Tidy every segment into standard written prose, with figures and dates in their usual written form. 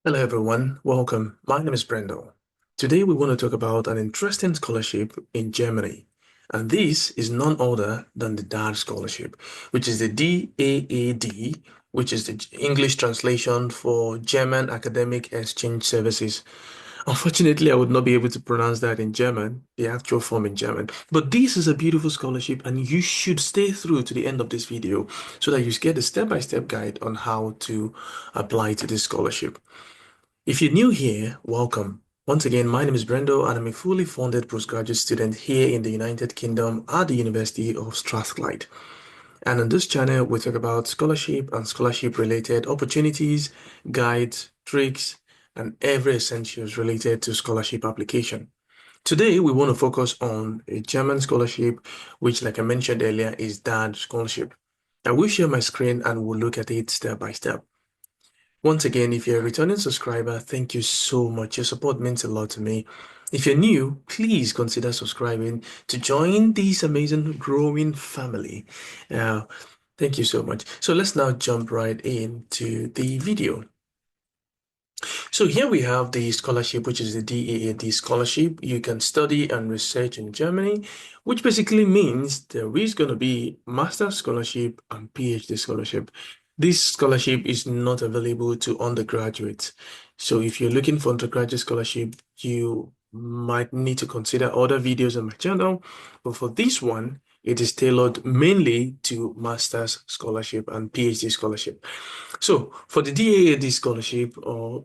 Hello everyone, welcome. My name is Brendo. Today we want to talk about an interesting scholarship in Germany. And this is none other than the Daad scholarship, which is the DAAD, which is the English translation for German Academic Exchange Services. Unfortunately, I would not be able to pronounce that in German, the actual form in German. But this is a beautiful scholarship, and you should stay through to the end of this video so that you get a step-by-step guide on how to apply to this scholarship. If you're new here, welcome. Once again, my name is Brendo and I'm a fully funded postgraduate student here in the United Kingdom at the University of Strathclyde. And on this channel, we talk about scholarship and scholarship-related opportunities, guides, tricks, and every essentials related to scholarship application. Today, we want to focus on a German scholarship, which, like I mentioned earlier, is Daad scholarship. I will share my screen and we'll look at it step by step. Once again, if you're a returning subscriber, thank you so much. Your support means a lot to me. If you're new, please consider subscribing to join this amazing growing family. Uh, Thank you so much. So let's now jump right into the video. So here we have the scholarship, which is the DAAD scholarship. You can study and research in Germany, which basically means there is going to be master's scholarship and PhD scholarship. This scholarship is not available to undergraduates. So if you're looking for undergraduate scholarship, you might need to consider other videos on my channel. But for this one, it is tailored mainly to master's scholarship and PhD scholarship. So for the DAAD scholarship, or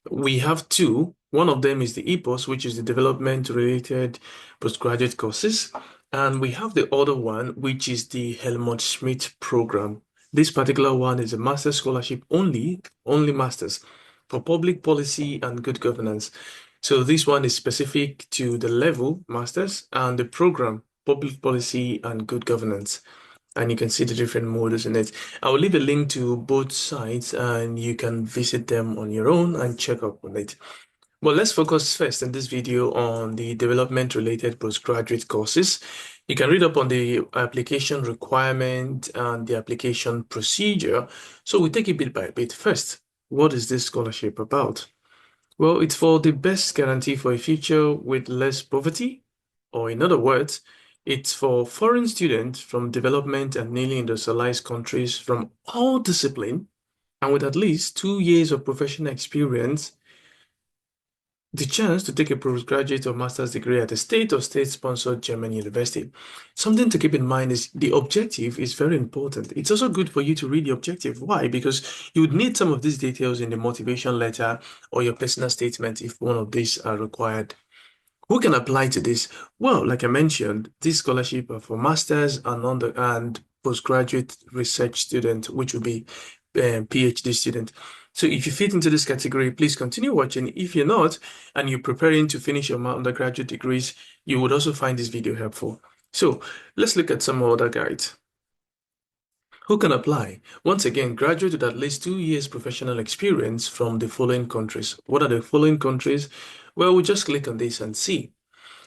we have two. One of them is the EPOS, which is the development related postgraduate courses. And we have the other one, which is the Helmut Schmidt program. This particular one is a master's scholarship only masters for public policy and good governance. So this one is specific to the level masters and the program public policy and good governance, and you can see the different models in it. I will leave a link to both sites and you can visit them on your own and check up on it. Well, let's focus first in this video on the development related postgraduate courses. You can read up on the application requirement and the application procedure. So we take it bit by bit. First, what is this scholarship about? Well, it's for the best guarantee for a future with less poverty, or in other words, it's for foreign students from development and newly industrialized countries from all discipline and with at least 2 years of professional experience, the chance to take a postgraduate or master's degree at a state or state-sponsored German university. Something to keep in mind is the objective is very important. It's also good for you to read the objective. Why? Because you would need some of these details in the motivation letter or your personal statement if one of these are required. Who can apply to this? Well, like I mentioned, this scholarship are for masters and postgraduate research student, which will be PhD student. So if you fit into this category, please continue watching. If you're not, and you're preparing to finish your undergraduate degrees, you would also find this video helpful. So let's look at some other guides. Who can apply? Once again, graduate with at least 2 years professional experience from the following countries. What are the following countries? Well, we'll just click on this and see.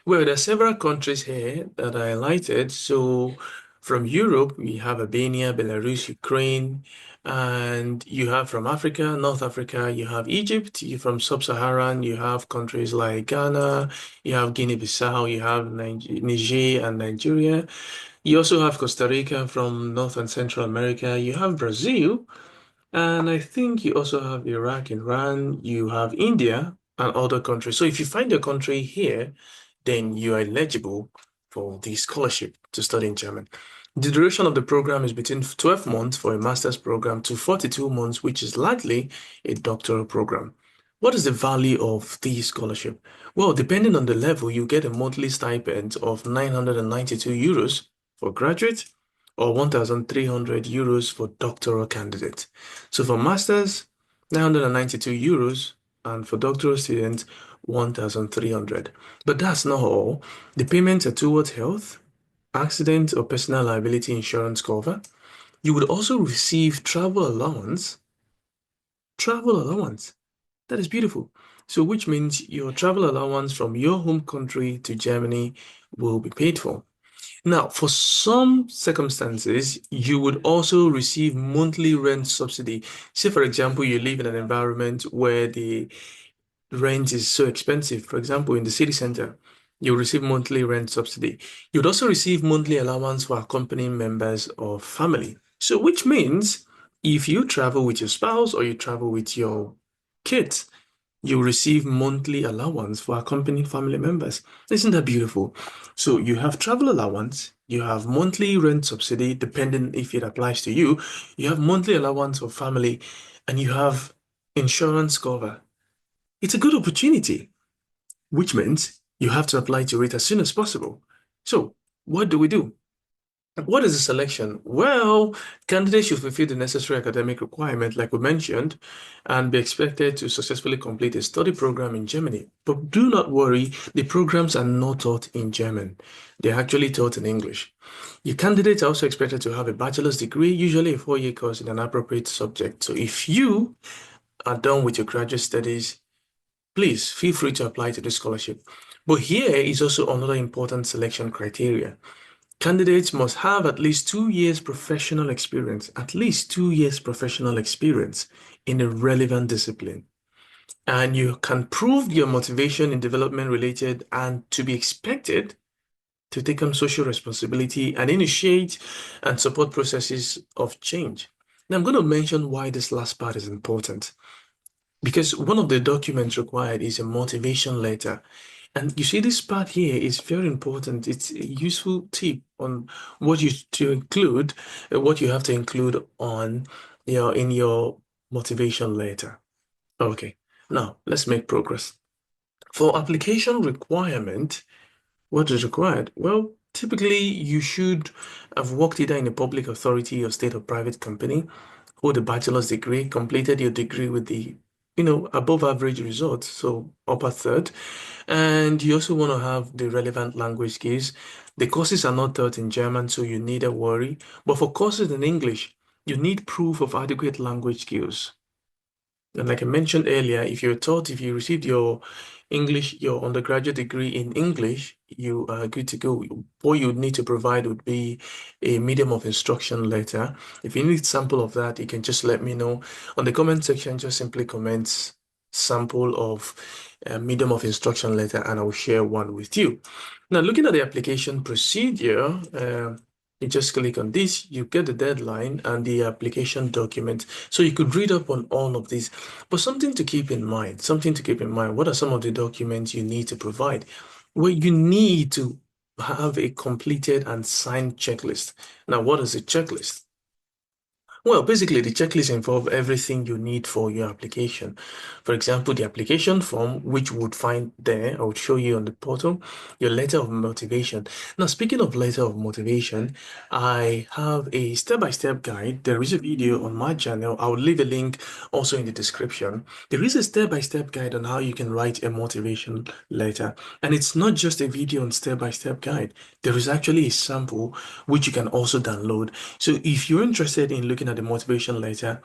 Well, there are several countries here that I highlighted. So from Europe, we have Albania, Belarus, Ukraine, and you have from Africa, North Africa, you have Egypt, you from Sub-Saharan, you have countries like Ghana, you have Guinea-Bissau, you have Niger and Nigeria. You also have Costa Rica from North and Central America. You have Brazil, and I think you also have Iraq, Iran, you have India, and other countries. So if you find a country here, then you are eligible for the scholarship to study in German. The duration of the program is between 12 months for a master's program to 42 months, which is likely a doctoral program. What is the value of the scholarship? Well, depending on the level, you get a monthly stipend of 992 euros for graduate or 1,300 euros for doctoral candidate. So for masters, 992 euros, and for doctoral students, 1,300. But that's not all. The payments are towards health, accident, or personal liability insurance cover. You would also receive travel allowance. Travel allowance. That is beautiful. So, which means your travel allowance from your home country to Germany will be paid for. Now, for some circumstances, you would also receive monthly rent subsidy. Say, for example, you live in an environment where the rent is so expensive. For example, in the city center, you receive monthly rent subsidy. You'd also receive monthly allowance for accompanying members of family. So, which means if you travel with your spouse or you travel with your kids, you receive monthly allowance for accompanying family members. Isn't that beautiful? So you have travel allowance, you have monthly rent subsidy, depending if it applies to you, you have monthly allowance for family, and you have insurance cover. It's a good opportunity, which means you have to apply to it as soon as possible. So what do we do? What is the selection? Well, candidates should fulfill the necessary academic requirement, like we mentioned, and be expected to successfully complete a study program in Germany. But do not worry, the programs are not taught in German. They're actually taught in English. Your candidates are also expected to have a bachelor's degree, usually a 4-year course in an appropriate subject. So if you are done with your graduate studies, please feel free to apply to this scholarship. But here is also another important selection criteria. Candidates must have at least 2 years professional experience, at least 2 years professional experience in a relevant discipline. And you can prove your motivation in development related and to be expected to take on social responsibility and initiate and support processes of change. Now, I'm going to mention why this last part is important because one of the documents required is a motivation letter. And you see, this part here is very important. It's a useful tip on what you to include, what you have to include on in your motivation letter. Okay, now let's make progress. For application requirement, what is required? Well, typically you should have worked either in a public authority or state or private company, hold a bachelor's degree, completed your degree with the above average results, so upper third. And you also want to have the relevant language skills. The courses are not taught in German, so you need a worry. But for courses in English, you need proof of adequate language skills. And like I mentioned earlier, if you received your undergraduate degree in English, you are good to go. What you would need to provide would be a medium of instruction letter. If you need sample of that, you can just let me know on the comment section. Just simply comment sample of a medium of instruction letter, and I will share one with you. Now, looking at the application procedure, you just click on this, you get the deadline and the application document. So you could read up on all of these. But something to keep in mind, what are some of the documents you need to provide? Well, you need to have a completed and signed checklist. Now, what is a checklist? Well, basically, the checklist involves everything you need for your application. For example, the application form, which you would find there, I would show you on the portal, your letter of motivation. Now, speaking of letter of motivation, I have a step-by-step guide. There is a video on my channel. I will leave a link also in the description. There is a step-by-step guide on how you can write a motivation letter. And it's not just a video and step-by-step guide. There is actually a sample which you can also download. So if you're interested in looking at the motivation letter,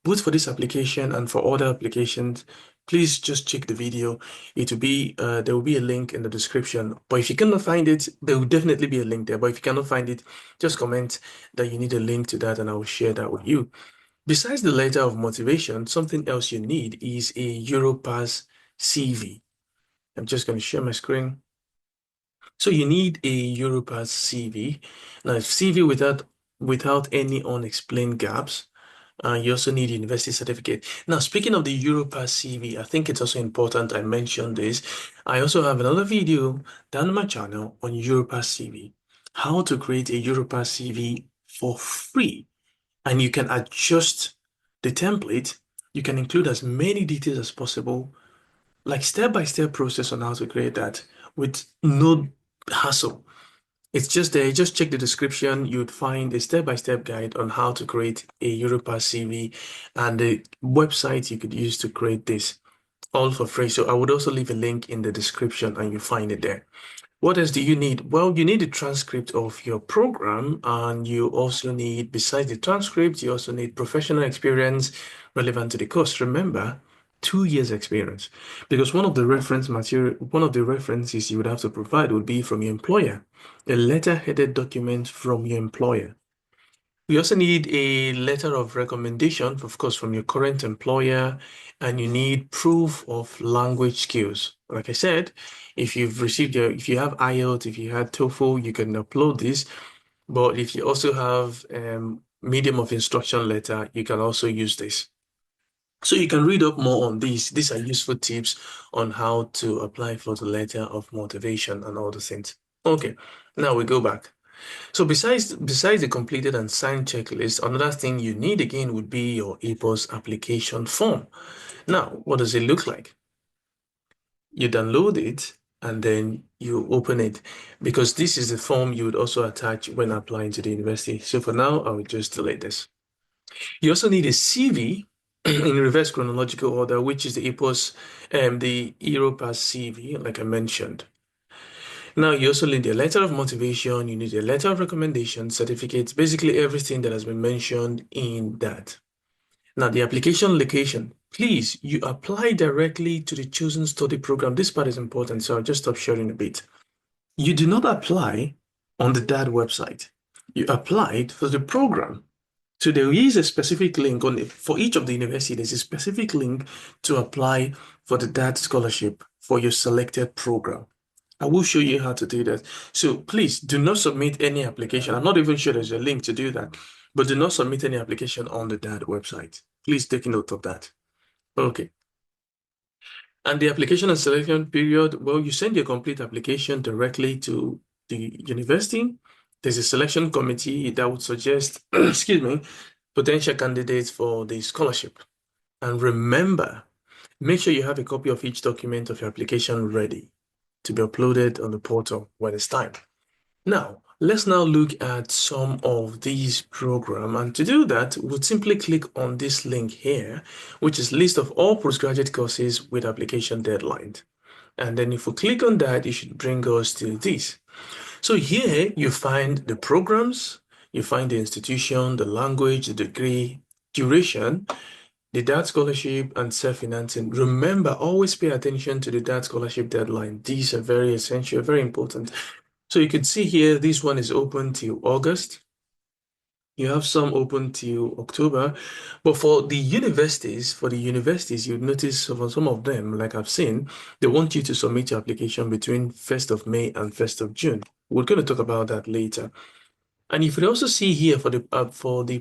both for this application and for other applications, please just check the video. It will be there will be a link in the description. But if you cannot find it, there will definitely be a link there. But if you cannot find it, just comment that you need a link to that and I will share that with you. Besides the letter of motivation, something else you need is a Europass CV. I'm just going to share my screen. So you need a Europass CV. Now, CV without any unexplained gaps. You also need a university certificate. Now, speaking of the Europass CV, I think it's also important I mention this. I also have another video down on my channel on Europass CV, how to create a Europass CV for free. And you can adjust the template. You can include as many details as possible, like step-by-step process on how to create that with no hassle. It's just there. Just check the description. You'd find a step-by-step guide on how to create a Europass CV and the website you could use to create this, all for free. So I would also leave a link in the description and you find it there. What else do you need? Well, you need a transcript of your program, and you also need, besides the transcript, you also need professional experience relevant to the course. Remember, 2 years experience. Because one of the references you would have to provide would be from your employer, a letter-headed document from your employer. We also need a letter of recommendation, of course, from your current employer, and you need proof of language skills. Like I said, if you have IELTS, if you had TOEFL, you can upload this. But if you also have medium of instruction letter, you can also use this. So you can read up more on these. These are useful tips on how to apply for the letter of motivation and all the things. Okay, now we go back. So besides the completed and signed checklist, another thing you need again would be your APOS application form. Now, what does it look like? You download it and then you open it because this is the form you would also attach when applying to the university. So for now, I will just delete this. You also need a CV in reverse chronological order, which is the APOS, the Europass CV, like I mentioned. Now, you also need a letter of motivation, you need a letter of recommendation, certificates, basically everything that has been mentioned in that. Now, the application location, please, you apply directly to the chosen study program. This part is important, so I'll just stop sharing a bit. You do not apply on the Daad website. You applied for the program. So there is a specific link for each of the universities. There's a specific link to apply for the Daad scholarship for your selected program. I will show you how to do that. So please do not submit any application. I'm not even sure there's a link to do that, but do not submit any application on the Daad website. Please take note of that. Okay. And the application and selection period, well, you send your complete application directly to the university. There's a selection committee that would suggest, excuse me, potential candidates for the scholarship. And remember, make sure you have a copy of each document of your application ready to be uploaded on the portal when it's time. Now, let's now look at some of these programs. And to do that, we'll simply click on this link here, which is list of all postgraduate courses with application deadlines. And then if we click on that, it should bring us to this. So here you find the programs, you find the institution, the language, the degree, duration, the Daad scholarship, and self-financing. Remember, always pay attention to the Daad scholarship deadline. These are very essential, very important. So you can see here, this one is open till August. You have some open till October. But for the universities, you'd notice for some of them, like I've seen, they want you to submit your application between 1st of May and 1st of June. We're going to talk about that later. And you could also see here for the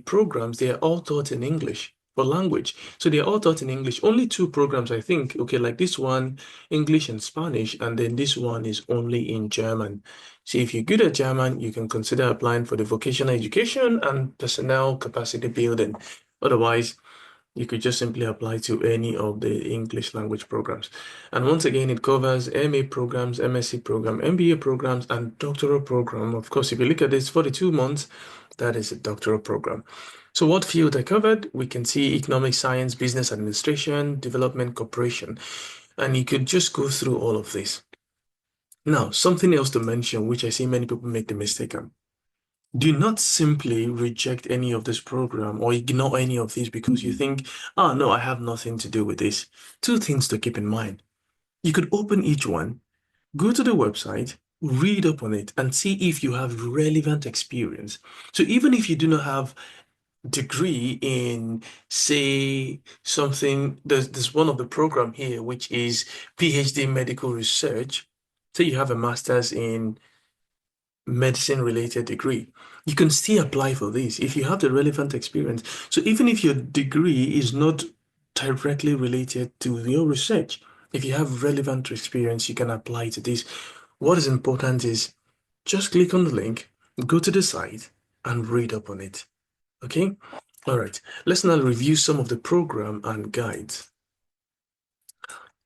programs, they are all taught in English for language. So they are all taught in English. Only two programs, I think. Okay, like this one, English and Spanish, and then this one is only in German. So if you're good at German, you can consider applying for the vocational education and personnel capacity building. Otherwise, you could just simply apply to any of the English language programs. And once again, it covers MA programs, MSc program, MBA programs, and doctoral program. Of course, if you look at this, 42 months, that is a doctoral program. So what field I covered? We can see economic science, business administration, development cooperation. And you could just go through all of this. Now, something else to mention, which I see many people make the mistake on. Do not simply reject any of this program or ignore any of these because you think, oh no, I have nothing to do with this. Two things to keep in mind. You could open each one, go to the website, read up on it, and see if you have relevant experience. So even if you do not have degree in, say, something, there's one of the program here, which is PhD medical research. Say you have a master's in medicine related degree, you can still apply for this if you have the relevant experience. So even if your degree is not directly related to your research, if you have relevant experience, you can apply to this. What is important is just click on the link, go to the site, and read up on it. Okay? All right. Let's now review some of the program and guides.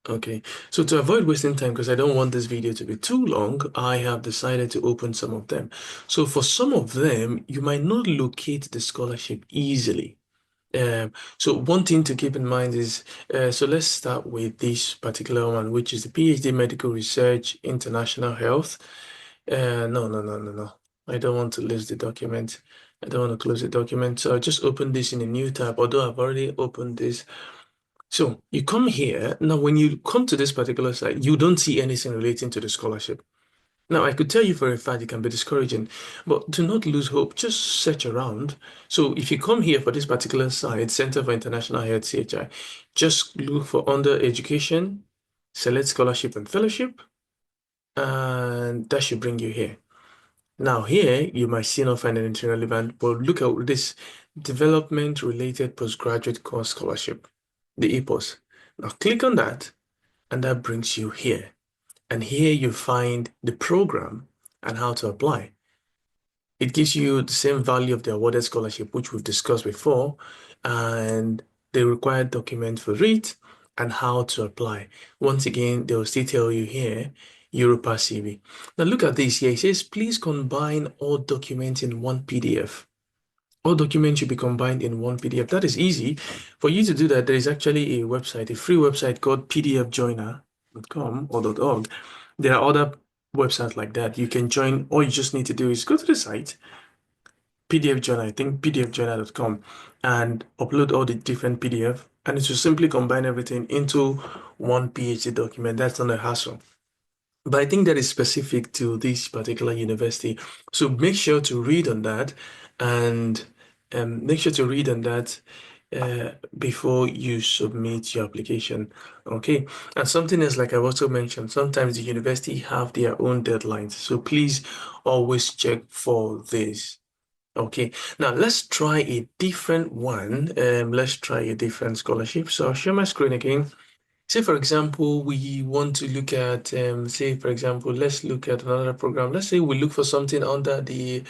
Okay, so to avoid wasting time, because I don't want this video to be too long, I have decided to open some of them. So for some of them, you might not locate the scholarship easily. So one thing to keep in mind is, so let's start with this particular one, which is the PhD Medical Research International Health. No. I don't want to list the document. I don't want to close the document. So I'll just open this in a new tab, although I've already opened this. So you come here. Now, when you come to this particular site, you don't see anything relating to the scholarship. Now, I could tell you for a fact it can be discouraging, but do not lose hope. Just search around. So if you come here for this particular site, Center for International Health, CHI, just look for under education, select scholarship and fellowship, and that should bring you here. Now, here you might still not find anything relevant, but look at this development related postgraduate course scholarship, the EPOS. Now, click on that, and that brings you here. And here you find the program and how to apply. It gives you the same value of the awarded scholarship, which we've discussed before, and the required document for it and how to apply. Once again, they will still tell you here, Europa CV. Now look at this here. It says, please combine all documents in one PDF. All documents should be combined in one PDF. That is easy. For you to do that, there is actually a website, a free website called pdfjoiner.com or .org. There are other websites like that. You can join. All you just need to do is go to the site, pdfjoiner, I think pdfjoiner.com, and upload all the different PDF. And it will simply combine everything into one PhD document. That's not a hassle. But I think that is specific to this particular university. So make sure to read on that and make sure to read on that before you submit your application. Okay. And something else, like I also mentioned, sometimes the university have their own deadlines. So please always check for this. Okay. Now let's try a different one. Let's try a different scholarship. So I'll share my screen again. Say, for example, we want to look at, say, for example, let's look at another program. Let's say we look for something under the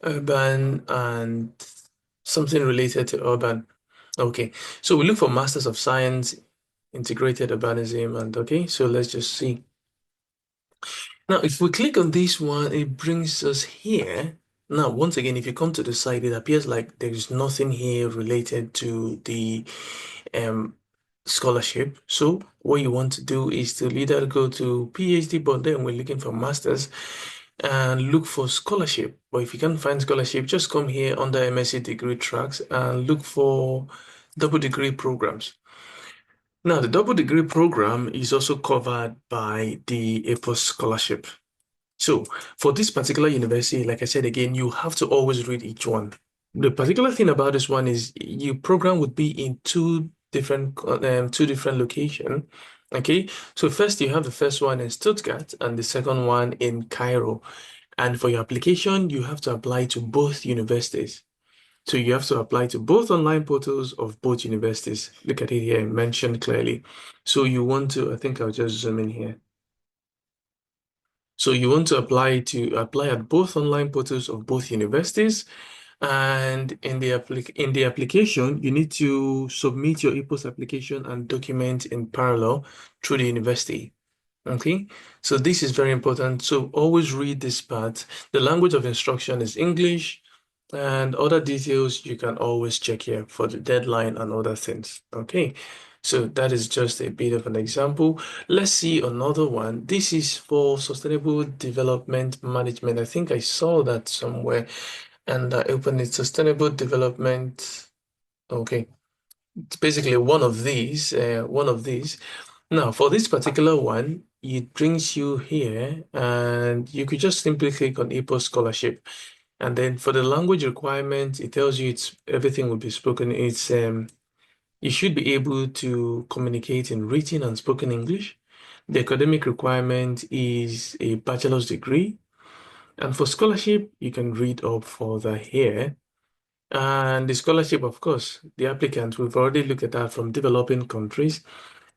urban and something related to urban. Okay, so we look for Masters of Science, Integrated Urbanism, and okay, so let's just see. Now, if we click on this one, it brings us here. Now, once again, if you come to the site, it appears like there is nothing here related to the um, scholarship. So what you want to do is to either go to PhD, but then we're looking for masters and look for scholarship. But if you can't find scholarship, just come here under MSc degree tracks and look for double degree programs. Now, the double degree program is also covered by the APOS scholarship. So for this particular university, like I said again, you have to always read each one. The particular thing about this one is your program would be in two different location. Okay, so first you have the first one in Stuttgart and the second one in Cairo. And for your application, you have to apply to both universities. So you have to apply to both online portals of both universities. Look at it here, mentioned clearly. So you want to, I think I'll just zoom in here. So you want to apply at both online portals of both universities. And in the application, you need to submit your EPOS application and document in parallel through the university. Okay, so this is very important. So always read this part. The language of instruction is English, and other details you can always check here for the deadline and other things. Okay, so that is just a bit of an example. Let's see another one. This is for sustainable development management. I think I saw that somewhere and I opened it. Sustainable development. Okay, it's basically one of these. One of these. Now, for this particular one, it brings you here, and you could just simply click on EPOS scholarship. And then for the language requirement, it tells you it's everything will be spoken. It's you should be able to communicate in written and spoken English. The academic requirement is a bachelor's degree. And for scholarship, you can read up further here. And the scholarship, of course, the applicants, we've already looked at that from developing countries.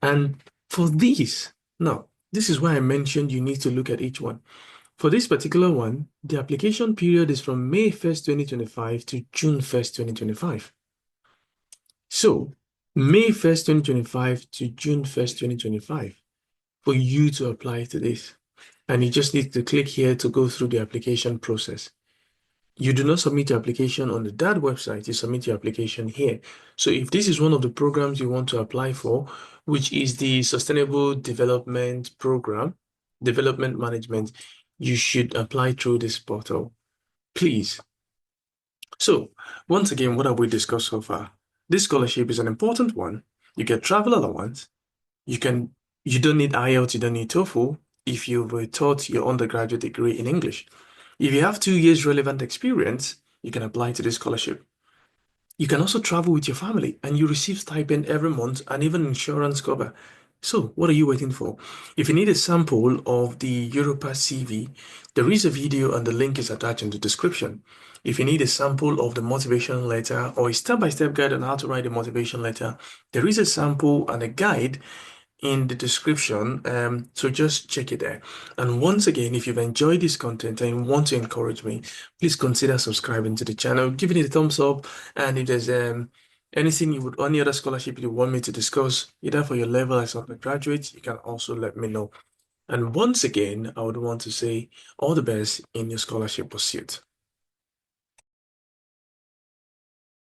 And for these, now, this is why I mentioned you need to look at each one. For this particular one, the application period is from May 1st, 2025 to June 1st, 2025. So, May 1st, 2025 to June 1st, 2025 for you to apply to this. And you just need to click here to go through the application process. You do not submit your application on the Daad website, you submit your application here. So if this is one of the programs you want to apply for, which is the Sustainable Development Program, Development Management, you should apply through this portal, please. So once again, what have we discussed so far? This scholarship is an important one You get travel allowance. You can you don't need IELTS, you don't need TOEFL if you were taught your undergraduate degree in English. If you have 2 years relevant experience, you can apply to this scholarship. You can also travel with your family and you receive stipend every month and even insurance cover. So, what are you waiting for? If you need a sample of the Europa CV, there is a video and the link is attached in the description. If you need a sample of the motivation letter or a step-by-step guide on how to write a motivation letter, there is a sample and a guide in the description. So just check it there. And once again, if you've enjoyed this content and want to encourage me, please consider subscribing to the channel, giving it a thumbs up. And if there's anything any other scholarship you want me to discuss, either for your level as undergraduate, you can also let me know. And once again, I would want to say all the best in your scholarship pursuit.